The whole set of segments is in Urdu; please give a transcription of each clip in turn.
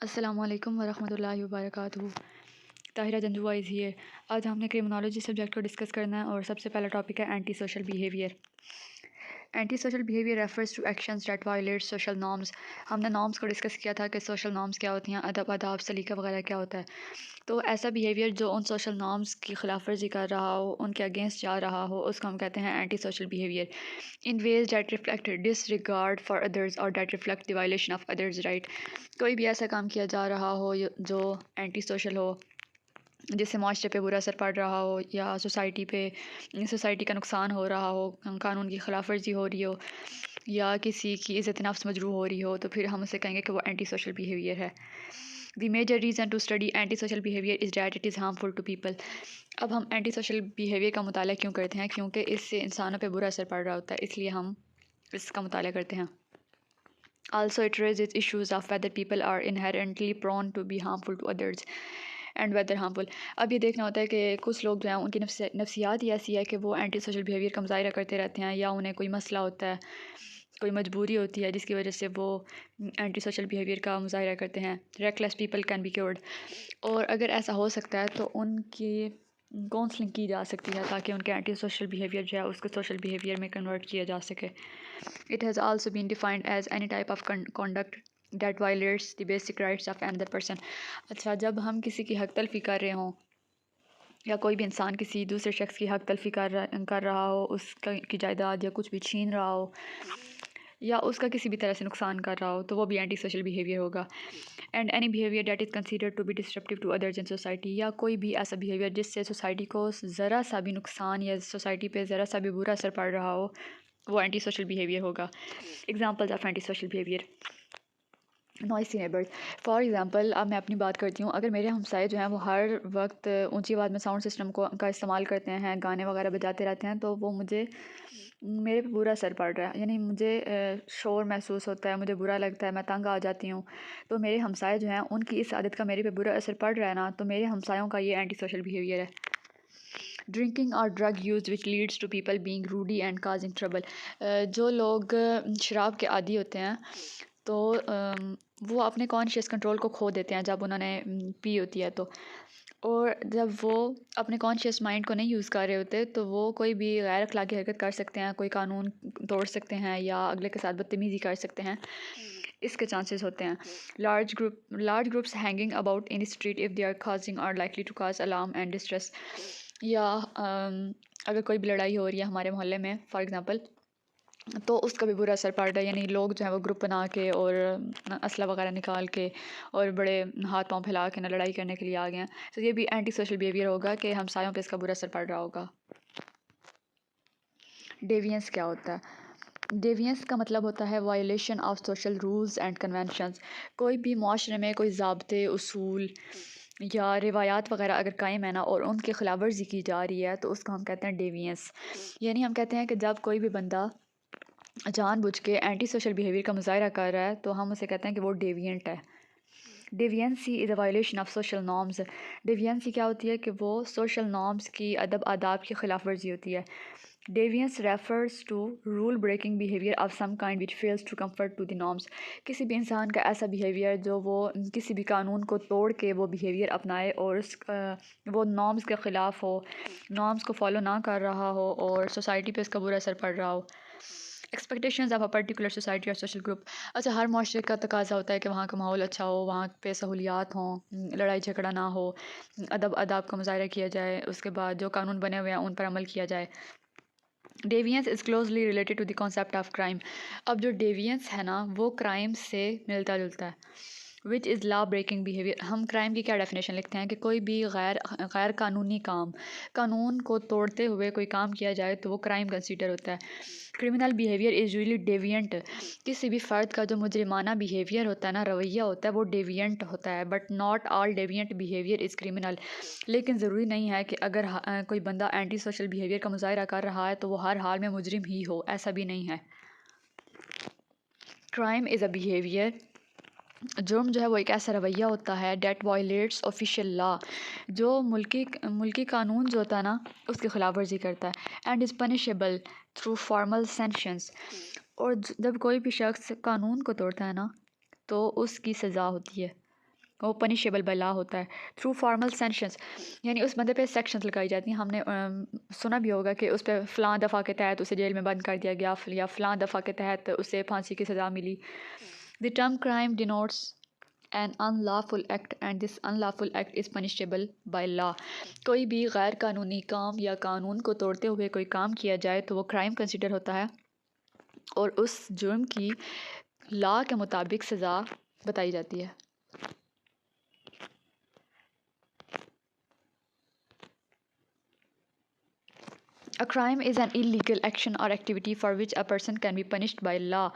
السلام علیکم ورحمۃ اللہ وبرکاتہ۔ Tahira Janjua is here. آج ہم نے کرمنالوجی سبجیکٹ کو ڈسکس کرنا ہے اور سب سے پہلا ٹاپک ہے anti social behaviour. Anti social behaviour refers to actions that violate social norms. ہم نے نارمز کو ڈسکس کیا تھا کہ سوشل نارمز کیا ہوتی ہیں، ادب، آداب، سلیقہ وغیرہ کیا ہوتا ہے۔ تو ایسا بیہیویئر جو ان سوشل نارمز کی خلاف ورزی کر رہا ہو، ان کے اگینسٹ جا رہا ہو، اس کو ہم کہتے ہیں anti social behaviour. In ways that reflect disregard for others اور that reflect the violation of others right. کوئی بھی ایسا کام کیا جا رہا ہو جو اینٹی سوشل ہو، جس سے معاشرے پہ برا اثر پڑ رہا ہو یا سوسائٹی کا نقصان ہو رہا ہو، قانون کی خلاف ورزی ہو رہی ہو یا کسی کی عزت نفس مجروح ہو رہی ہو، تو پھر ہم اسے کہیں گے کہ وہ اینٹی سوشل بیہیویئر ہے۔ The major reason to study anti social behaviour is that it is harmful to people. اب ہم اینٹی سوشل بیہیویئر کا مطالعہ کیوں کرتے ہیں؟ کیونکہ اس سے انسانوں پہ برا اثر پڑ رہا ہوتا ہے، اس لیے ہم اس کا مطالعہ کرتے ہیں۔ Also it raises issues of whether people are inherently prone to be harmful to others and whether harmful۔ اب یہ دیکھنا ہوتا ہے کہ کچھ لوگ جو ہیں ان کی نفسیات ہی ایسی ہے کہ وہ اینٹی سوشل بیہیویئر کا مظاہرہ کرتے رہتے ہیں، یا انہیں کوئی مسئلہ ہوتا ہے، کوئی مجبوری ہوتی ہے جس کی وجہ سے وہ اینٹی سوشل بیہیویئر کا مظاہرہ کرتے ہیں۔ Reckless people can be cured. اور اگر ایسا ہو سکتا ہے تو ان کی کونسلنگ کی جا سکتی ہے تاکہ ان کے اینٹی سوشل بیہیویئر جو ہے اس کو سوشل بیہیویئر میں کنورٹ کیا جا سکے۔ It has also been defined as any type of conduct that violates the basic rights of another person۔ اچھا، جب ہم کسی کی حق تلفی کر رہے ہوں یا کوئی بھی انسان کسی دوسرے شخص کی حق تلفی کر رہا ہو، اس کی جائیداد یا کچھ بھی چھین رہا ہو یا اس کا کسی بھی طرح سے نقصان کر رہا ہو، تو وہ بھی اینٹی سوشل بیہیویئر ہوگا۔ And any behaviour that is considered to be disruptive to others in society, یا کوئی بھی ایسا بیہیویئر جس سے سوسائٹی کو ذرا سا بھی نقصان یا سوسائٹی پہ ذرا سا بھی برا اثر پڑ رہا ہو، وہ اینٹی سوشل بیہیویئر ہوگا۔ Examples of anti social behaviour: noisy neighbours. For example, اب میں اپنی بات کرتی ہوں، اگر میرے ہمسائے جو ہیں وہ ہر وقت اونچی آواز میں ساؤنڈ سسٹم کا استعمال کرتے ہیں، گانے وغیرہ بجاتے رہتے ہیں، تو وہ میرے پہ برا اثر پڑ رہا ہے، یعنی مجھے شور محسوس ہوتا ہے، مجھے برا لگتا ہے، میں تنگ آ جاتی ہوں۔ تو میرے ہمسائے جو ہیں ان کی اس عادت کا میرے پہ برا اثر پڑ رہا ہے نا، تو میرے ہمسایوں کا یہ اینٹی سوشل بیہیویئر ہے۔ ڈرنکنگ اور drug use which leads to people being rowdy and causing trouble. جو لوگ شراب کے عادی ہوتے ہیں تو وہ اپنے کانشیس کنٹرول کو کھو دیتے ہیں جب انہوں نے پی ہوتی ہے تو، اور جب وہ اپنے کانشیس مائنڈ کو نہیں یوز کر رہے ہوتے تو وہ کوئی بھی غیر اخلاقی حرکت کر سکتے ہیں، کوئی قانون توڑ سکتے ہیں یا اگلے کے ساتھ بدتمیزی کر سکتے ہیں، اس کے چانسز ہوتے ہیں۔ Large groups hanging about in street if they are causing are likely to cause alarm and distress. یا اگر کوئی بھی لڑائی ہو رہی ہے ہمارے محلے میں فار ایگزامپل، تو اس کا بھی برا اثر پڑ رہا ہے، یعنی لوگ جو ہیں وہ گروپ بنا کے اور اسلحہ وغیرہ نکال کے اور بڑے ہاتھ پاؤں پھیلا کے لڑائی کرنے کے لیے آ گئے ہیں، تو یہ بھی اینٹی سوشل بیہیویئر ہوگا کہ ہمسایوں پہ اس کا برا اثر پڑ رہا ہوگا۔ ڈیوینس کیا ہوتا ہے؟ ڈیوینس کا مطلب ہوتا ہے violation of social rules and conventions. کوئی بھی معاشرے میں کوئی ضابطے، اصول یا روایات وغیرہ اگر قائم ہے نا اور ان کی خلاف ورزی کی جا رہی ہے تو اس کو ہم کہتے ہیں ڈیوینس۔ یعنی ہم کہتے ہیں کہ جب کوئی بھی بندہ جان بوجھ کے اینٹی سوشل بیہیویئر کا مظاہرہ کر رہا ہے تو ہم اسے کہتے ہیں کہ وہ ڈیوینٹ ہے۔ Deviancy is a violation of social norms. Deviancy کیا ہوتی ہے کہ وہ سوشل نارمز کی، ادب آداب کی خلاف ورزی ہوتی ہے۔ Deviance refers to rule breaking behaviour of some kind which fails to conform to the norms. کسی بھی انسان کا ایسا بیہیویئر جو وہ کسی بھی قانون کو توڑ کے وہ بیہیویئر اپنائے اور وہ نارمز کے خلاف ہو، نارمز کو فالو نہ کر رہا ہو اور سوسائٹی پہ اس کا برا اثر پڑ رہا ہو۔ Expectations of a particular society اور سوشل گروپ۔ اچھا، ہر معاشرے کا تقاضا ہوتا ہے کہ وہاں کا ماحول اچھا ہو، وہاں پہ سہولیات ہوں، لڑائی جھگڑا نہ ہو، ادب آداب کا مظاہرہ کیا جائے، اس کے بعد جو قانون بنے ہوئے ہیں ان پر عمل کیا جائے۔ Deviance is closely related to the concept of crime. اب جو ڈیوینس ہے نا وہ کرائم سے ملتا جلتا ہے۔ وچ از لا بریکنگ بیہیویئر۔ ہم کرائم کی کیا ڈیفینیشن لکھتے ہیں کہ کوئی بھی غیر قانونی کام، قانون کو توڑتے ہوئے کوئی کام کیا جائے تو وہ کرائم کنسیڈر ہوتا ہے۔ Criminal behaviour is usually deviant. کسی بھی فرد کا جو مجرمانہ بیہیویئر ہوتا ہے نا، رویہ ہوتا ہے، وہ ڈیوینٹ ہوتا ہے، but not all deviant behaviour is criminal. لیکن ضروری نہیں ہے کہ اگر کوئی بندہ اینٹی سوشل بیہیویئر کا مظاہرہ کر رہا ہے تو وہ ہر حال میں مجرم ہی ہو، ایسا بھی نہیں ہے۔ Crime is a behaviour. جرم جو ہے وہ ایک ایسا رویہ ہوتا ہے دیٹ وائلیٹس آفیشیل لا، جو ملکی قانون جو ہوتا ہے نا اس کی خلاف ورزی کرتا ہے، and is punishable through formal sanctions. اور جب کوئی بھی شخص قانون کو توڑتا ہے نا تو اس کی سزا ہوتی ہے۔ وہ پنشیبل بائی لا ہوتا ہے تھرو فارمل سینکشنز، یعنی اس بندے پہ سیکشنز لگائی جاتی ہیں. ہم نے سنا بھی ہوگا کہ اس پہ فلاں دفعہ کے تحت اسے جیل میں بند کر دیا گیا یا فلاں دفعہ کے تحت اسے پھانسی کی سزا ملی. The term crime denotes an unlawful act and this unlawful act is punishable by law. کوئی بھی غیر قانونی کام یا قانون کو توڑتے ہوئے کوئی کام کیا جائے تو وہ کرائم کنسیڈر ہوتا ہے اور اس جرم کی لا کے مطابق سزا بتائی جاتی ہے. A crime is an illegal action or activity for which a person can be punished by law.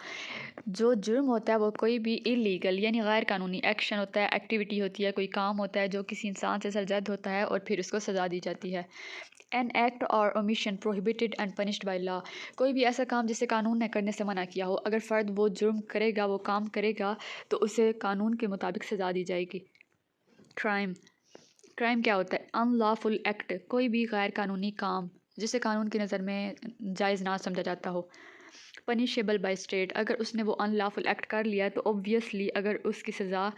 جو جرم ہوتا ہے وہ کوئی بھی illegal یعنی غیر قانونی ایکشن ہوتا ہے، ایکٹیویٹی ہوتی ہے، کوئی کام ہوتا ہے جو کسی انسان سے سرزد ہوتا ہے اور پھر اس کو سزا دی جاتی ہے. An act or omission prohibited and punished by law. کوئی بھی ایسا کام جسے قانون نے کرنے سے منع کیا ہو، اگر فرد وہ جرم کرے گا، وہ کام کرے گا تو اسے قانون کے مطابق سزا دی جائے گی. کرائم کیا ہوتا ہے؟ unlawful act، کوئی بھی غیر قانونی کام جسے قانون کی نظر میں جائز نہ سمجھا جاتا ہو. پنشیبل بائی اسٹیٹ، اگر اس نے وہ unlawful ایکٹ کر لیا تو obviously اگر اس کی سزا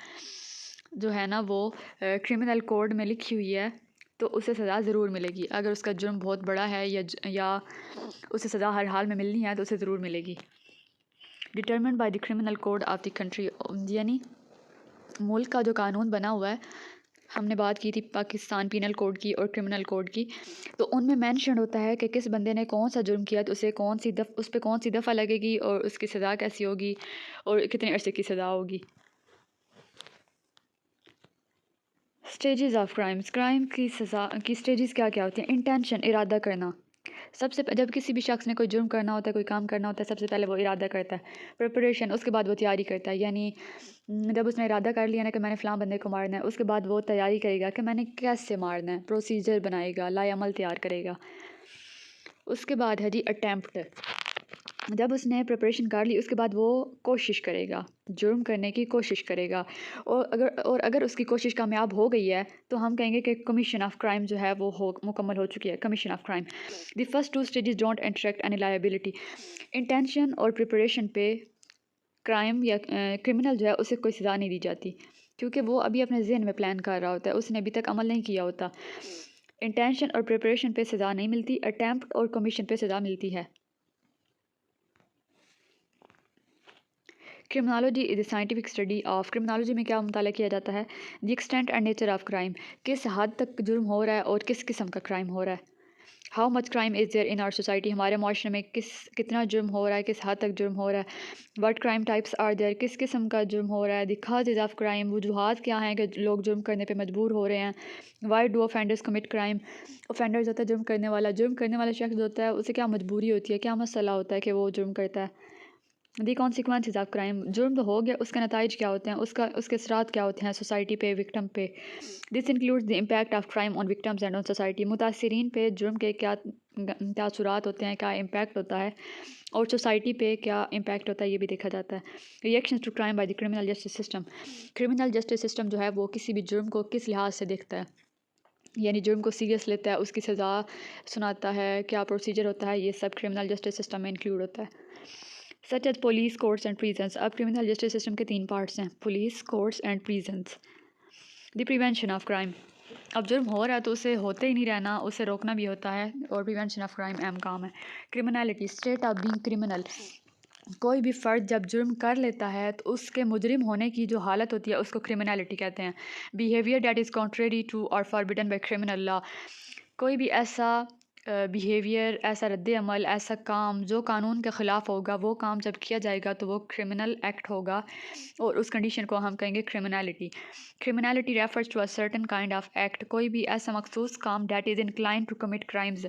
جو ہے نا وہ کرمنل کوڈ میں لکھی ہوئی ہے تو اسے سزا ضرور ملے گی. اگر اس کا جرم بہت بڑا ہے یا اسے سزا ہر حال میں ملنی ہے تو اسے ضرور ملے گی. Determined by the criminal code of the country, یعنی ملک کا جو قانون بنا ہوا ہے، ہم نے بات کی تھی پاکستان پینل کوڈ کی اور کرمنل کوڈ کی، تو ان میں مینشن ہوتا ہے کہ کس بندے نے کون سا جرم کیا تو اس پہ کون سی دفعہ لگے گی اور اس کی سزا کیسی ہوگی اور کتنے عرصے کی سزا ہوگی. اسٹیجز آف کرائمز، کرائم کی سزا کی اسٹیجز کیا کیا ہوتی ہیں؟ انٹینشن، ارادہ کرنا. جب کسی بھی شخص نے کوئی جرم کرنا ہوتا ہے، کوئی کام کرنا ہوتا ہے، سب سے پہلے وہ ارادہ کرتا ہے. پریپریشن، اس کے بعد وہ تیاری کرتا ہے، یعنی جب اس نے ارادہ کر لیا نا کہ میں نے فلاں بندے کو مارنا ہے، اس کے بعد وہ تیاری کرے گا کہ میں نے کیسے مارنا ہے، پروسیجر بنائے گا، لائے عمل تیار کرے گا. اس کے بعد ہے جی اٹیمپٹ. جب اس نے پریپریشن کر لی اس کے بعد وہ کوشش کرے گا، جرم کرنے کی کوشش کرے گا، اور اگر اس کی کوشش کامیاب ہو گئی ہے تو ہم کہیں گے کہ کمیشن آف کرائم جو ہے وہ مکمل ہو چکی ہے. Commission of crime. The first two stages don't interact any liability. Intention اور پریپریشن پہ کرائم یا کرمنل جو ہے اسے کوئی سزا نہیں دی جاتی کیونکہ وہ ابھی اپنے ذہن میں پلان کر رہا ہوتا ہے، اس نے ابھی تک عمل نہیں کیا ہوتا. انٹینشن اور پریپریشن پہ سزا نہیں ملتی، اٹیمپٹ اور کمیشن پہ سزا ملتی ہے. Criminology is a scientific study of, criminology میں کیا مطالعہ کیا جاتا ہے؟ The extent and nature of crime, کس حد تک جرم ہو رہا ہے اور کس قسم کا کرائم ہو رہا ہے. How much crime is there in our society, ہمارے معاشرے میں کتنا جرم ہو رہا ہے، کس حد تک جرم ہو رہا ہے. What crime types are there, کس قسم کا جرم ہو رہا ہے. دی کازز آف کرائم، وجوہات کیا ہیں کہ لوگ جرم کرنے پہ مجبور ہو رہے ہیں. Why do offenders commit crime, offenders ہوتا ہے جرم کرنے والا شخص ہوتا ہے اسے کیا مجبوری ہوتی ہے، کیا مسئلہ ہوتا ہے کہ وہ جرم کرتا ہے. دی کانسیکوینسز آف کرائم، جرم تو ہو گیا اس کے نتائج کیا ہوتے ہیں، اس کے اثرات کیا ہوتے ہیں سوسائٹی پہ، وکٹم پہ. This includes the impact of crime on victims and on society, متاثرین پہ جرم کے کیا تاثرات ہوتے ہیں، کیا امپیکٹ ہوتا ہے اور سوسائٹی پہ کیا امپیکٹ ہوتا ہے یہ بھی دیکھا جاتا ہے. Reactions to crime by the criminal justice system, criminal justice system جو ہے وہ کسی بھی جرم کو کس لحاظ سے دیکھتا ہے، یعنی جرم کو سیریس لیتا ہے، اس کی سزا سناتا ہے، کیا پروسیجر ہوتا ہے، یہ سب کرمنل جسٹس سسٹم میں انکلوڈ ہوتا ہے. Such as police, courts and presence. اب کرمنل جسٹس سسٹم کے 3 پارٹس ہیں، police, courts and presence. The prevention of crime, اب جرم ہو رہا ہے تو اسے ہوتے ہی نہیں رہنا، اسے روکنا بھی ہوتا ہے اور پریونشن آف کرائم اہم کام ہے. کرمنالٹی، اسٹیٹ آف بینگ کرمنل، کوئی بھی فرد جب جرم کر لیتا ہے تو اس کے مجرم ہونے کی جو حالت ہوتی ہے اس کو کرمنالٹی کہتے ہیں. Behaviour that is contrary to or forbidden by criminal law, کوئی بھی ایسا بیہیویئر، ایسا رد عمل، ایسا کام جو قانون کے خلاف ہوگا، وہ کام جب کیا جائے گا تو وہ کرمنل ایکٹ ہوگا اور اس کنڈیشن کو ہم کہیں گے criminality. Criminality refers to a certain kind of act, کوئی بھی ایسا مخصوص کام that is inclined to commit crimes,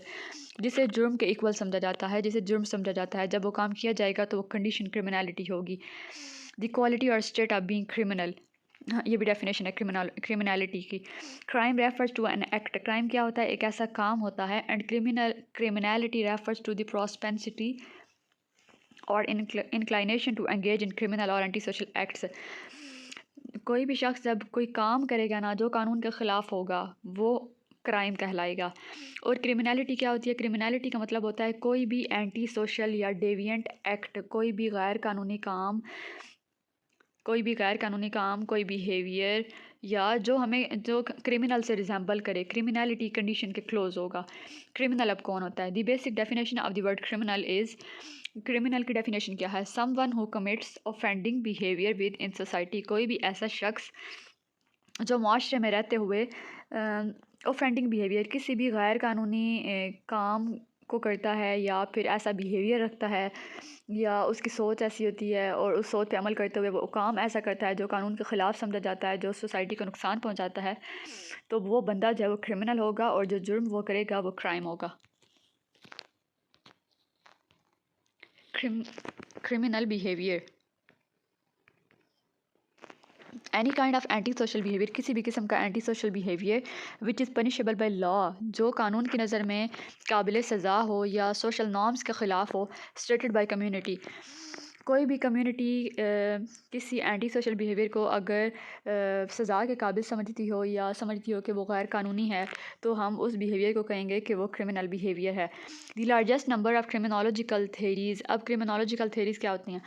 جسے جرم کے ایکول سمجھا جاتا ہے، جسے جرم سمجھا جاتا ہے، جب وہ کام کیا جائے گا تو وہ کنڈیشن کرمنالٹی ہوگی. The quality or state of being criminal, یہ بھی ڈیفینیشن ہے کرمنالٹی کی. Crime refers to an act, crime کیا ہوتا ہے؟ ایک ایسا کام ہوتا ہے. And criminality refers to the propensity or inclination to engage in criminal or antisocial acts. کوئی بھی شخص جب کوئی کام کرے گا نا جو قانون کے خلاف ہوگا وہ کرائم کہلائے گا. اور کرمنالٹی کیا ہوتی ہے؟ کرمنالٹی کا مطلب ہوتا ہے کوئی بھی اینٹی سوشل یا ڈیوینٹ ایکٹ، کوئی بھی غیر قانونی کام، کوئی بیہیویئر یا جو کرمنل سے ریزیمبل کرے، کرمنالٹی کنڈیشن کے کلوز ہوگا۔ کرمنل اب کون ہوتا ہے؟ The basic definition of the word criminal is, criminal کی ڈیفینیشن کیا ہے؟ Some one who commits offending behaviour with in society, کوئی بھی ایسا شخص جو معاشرے میں رہتے ہوئے اوفینڈنگ بیہیویئر، کسی بھی غیر قانونی کام کو کرتا ہے یا پھر ایسا بیہیویئر رکھتا ہے یا اس کی سوچ ایسی ہوتی ہے اور اس سوچ پہ عمل کرتے ہوئے وہ کام ایسا کرتا ہے جو قانون کے خلاف سمجھا جاتا ہے، جو سوسائٹی کو نقصان پہنچاتا ہے، تو وہ بندہ جو ہے وہ کرمنل ہوگا، اور جو جرم وہ کرے گا وہ کرائم ہوگا۔ Criminal behaviour, any kind of anti social behaviour, کسی بھی قسم کا anti social behaviour which is punishable by law, جو قانون کی نظر میں قابل سزا ہو یا سوشل نارمز کے خلاف ہو، اسٹیٹڈ بائی کمیونٹی۔ کوئی بھی کمیونٹی کسی اینٹی سوشل بیہیویئر کو اگر سزا کے قابل سمجھتی ہو یا سمجھتی ہو کہ وہ غیر قانونی ہے، تو ہم اس بیہیویئر کو کہیں گے کہ وہ کرمنل بیہیویئر ہے۔ The largest number of criminological theories, اب کرمنالوجیکل تھیریز کیا ہوتی ہیں؟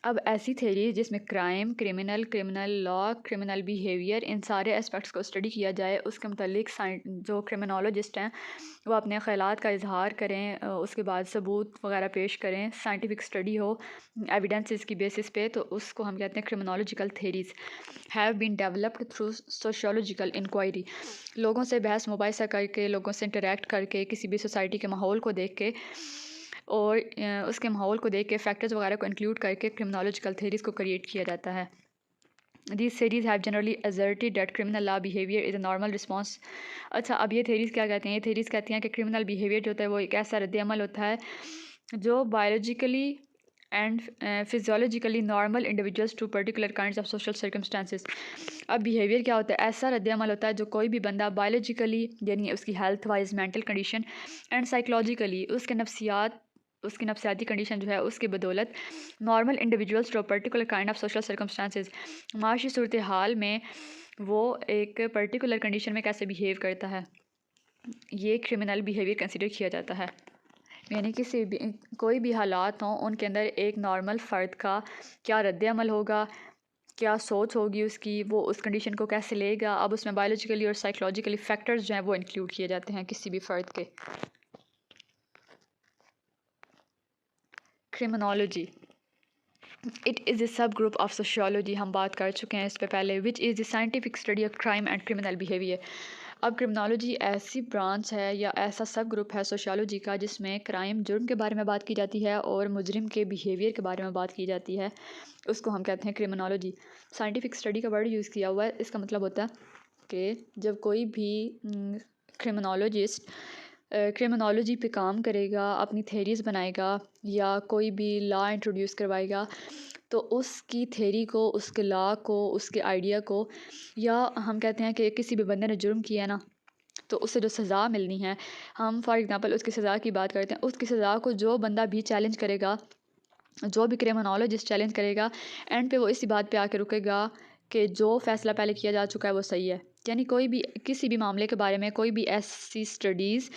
اب ایسی تھیریز جس میں crime, criminal law, criminal behaviour, ان سارے اسپیکٹس کو اسٹڈی کیا جائے، اس کے متعلق جو کرمنالوجسٹ ہیں وہ اپنے خیالات کا اظہار کریں، اس کے بعد ثبوت وغیرہ پیش کریں، سائنٹیفک اسٹڈی ہو ایویڈنسز کی بیسس پہ، تو اس کو ہم کہتے ہیں criminological theories. Have been developed through sociological inquiry, لوگوں سے بحث مباحثہ کر کے، لوگوں سے انٹریکٹ کر کے، کسی بھی سوسائٹی کے ماحول کو دیکھ کے اور اس کے ماحول کو دیکھ کے فیکٹرز وغیرہ کو انکلوڈ کر کے کرمنالوجیکل تھیریز کو کریٹ کیا جاتا ہے۔ These theories have generally asserted that criminal law behavior is a normal response۔ اچھا، اب یہ تھیریز کیا کہتے ہیں؟ یہ تھیریز کہتی ہیں کہ کرمنل بیہیویئر جو ہوتا ہے وہ ایک ایسا رد عمل ہوتا ہے جو biologically and physiologically normal individuals to particular kinds of social circumstances. اب بیہیویئر کیا ہوتا ہے؟ ایسا رد عمل ہوتا ہے جو کوئی بھی بندہ بایولوجیکلی، یعنی اس کی health wise mental condition, and psychologically اس کی نفسیاتی کنڈیشن جو ہے اس کی بدولت normal individuals to particular kind of social circumstances, معاشی صورتحال میں وہ ایک پرٹیکولر کنڈیشن میں کیسے بیہیو کرتا ہے، یہ کرمنل بیہیویئر کنسیڈر کیا جاتا ہے۔ یعنی کوئی بھی حالات ہوں، ان کے اندر ایک نارمل فرد کا کیا رد عمل ہوگا، کیا سوچ ہوگی اس کی، وہ اس کنڈیشن کو کیسے لے گا، اب اس میں بایولوجیکلی اور سائیکولوجیکلی فیکٹرز جو ہیں وہ انکلوڈ کیے جاتے ہیں کسی بھی فرد کے۔ Criminology, it is a sub group of sociology, ہم بات کر چکے ہیں اس پہ پہلے، which is the scientific study of crime and criminal behaviour. اب کرمنالوجی ایسی برانچ ہے یا ایسا سب گروپ ہے سوشیولوجی کا جس میں کرائم، جرم کے بارے میں بات کی جاتی ہے اور مجرم کے بیہیویئر کے بارے میں بات کی جاتی ہے، اس کو ہم کہتے ہیں کرمنالوجی۔ سائنٹیفک اسٹڈی کا ورڈ یوز کیا ہوا ہے، اس کا مطلب ہوتا ہے کہ جب کوئی بھی کرمنالوجسٹ کرمنالوجی پہ کام کرے گا، اپنی تھیریز بنائے گا یا کوئی بھی لا انٹروڈیوس کروائے گا، تو اس کی تھیری کو، اس کے لا کو، اس کے آئیڈیا کو، یا ہم کہتے ہیں کہ کسی بھی بندے نے جرم کیا نا تو اسے جو سزا ملنی ہے، ہم فار ایگزامپل اس کی سزا کی بات کرتے ہیں، اس کی سزا کو جو بندہ بھی چیلنج کرے گا، جو بھی کرمنالوجسٹ چیلنج کرے گا، اینڈ پہ وہ اسی بات پہ آ کے رکے گا کہ جو فیصلہ پہلے کیا جا چکا ہے وہ صحیح ہے۔ یعنی کوئی بھی کسی بھی معاملے کے بارے میں کوئی بھی ایسی اسٹڈیز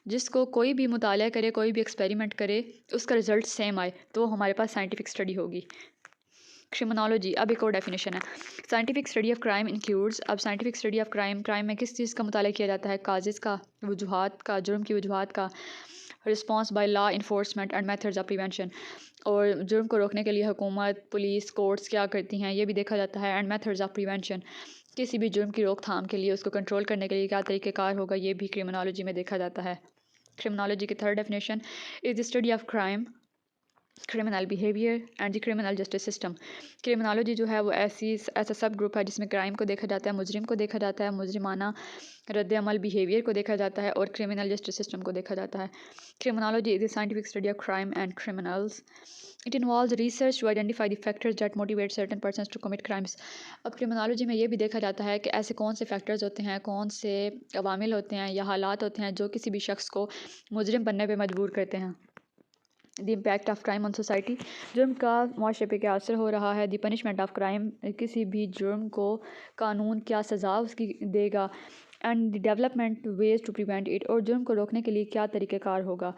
جس کو کوئی بھی مطالعہ کرے، کوئی بھی ایکسپیریمنٹ کرے، اس کا رزلٹ سیم آئے، تو ہمارے پاس سائنٹیفک اسٹڈی ہوگی۔ کرمنالوجی، اب ایک اور ڈیفینیشن ہے، scientific study of crime includes, اب سائنٹیفک اسٹڈی آف کرائم میں کس چیز کا مطالعہ کیا جاتا ہے؟ کازز کا، وجوہات کا، جرم کی وجوہات کا، response by law enforcement and methods of prevention, اور جرم کو روکنے کے لیے حکومت، پولیس، کورٹس کیا کرتی ہیں یہ بھی دیکھا جاتا ہے، اینڈ میتھڈز آف پریونشن، کسی بھی جرم کی روک تھام کے لیے، اس کو کنٹرول کرنے کے لیے کیا طریقہ کار ہوگا، یہ بھی کرمنالوجی میں دیکھا جاتا ہے۔ کرمنالوجی کی third definition is the study of crime, criminal behaviour and the criminal justice system. Criminology جو ہے وہ ایسا سب گروپ ہے جس میں کرائم کو دیکھا جاتا ہے، مجرم کو دیکھا جاتا ہے، مجرمانہ رد عمل بیہیویئر کو دیکھا جاتا ہے، اور کرمنل جسٹس سسٹم کو دیکھا جاتا ہے۔ Criminology is the scientific study of crime and criminals. It involves research to identify the factors that motivate certain persons to commit crimes. اب کرمنالوجی میں یہ بھی دیکھا جاتا ہے کہ ایسے کون سے فیکٹرز ہوتے ہیں، کون سے عوامل ہوتے ہیں یا حالات ہوتے ہیں جو کسی بھی شخص کو مجرم بننے پہ مجبور کرتے ہیں۔ دی impact of crime on society, جرم کا معاشرے پہ کیا اثر ہو رہا ہے۔ دی پنشمنٹ آف کرائم، کسی بھی جرم کو قانون کیا سزا اس کی دے گا، and the development ways to prevent it, اور جرم کو روکنے کے لیے کیا طریقہ کار ہوگا.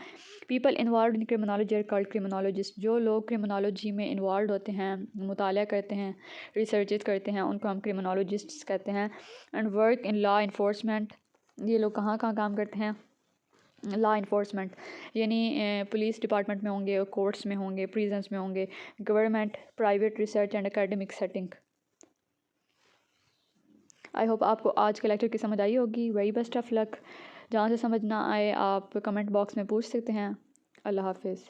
People involved in criminology are called criminologist. جو لوگ کرمنالوجی میں انوالوڈ ہوتے ہیں، مطالعہ کرتے ہیں، ریسرچز کرتے ہیں، ان کو ہم کرمنالوجسٹس کہتے ہیں. And work in law enforcement. یہ لوگ کہاں کام کرتے ہیں؟ لا انفورسمنٹ یعنی پولیس ڈپارٹمنٹ میں ہوں گے، کورٹس میں ہوں گے، پریزنس میں ہوں گے، government, private research and academic setting. I hope آپ کو آج کے لیکچر کی سمجھ آئی ہوگی. Very best of luck. جہاں سے سمجھ نہ آئے آپ کمنٹ باکس میں پوچھ سکتے ہیں. اللہ حافظ.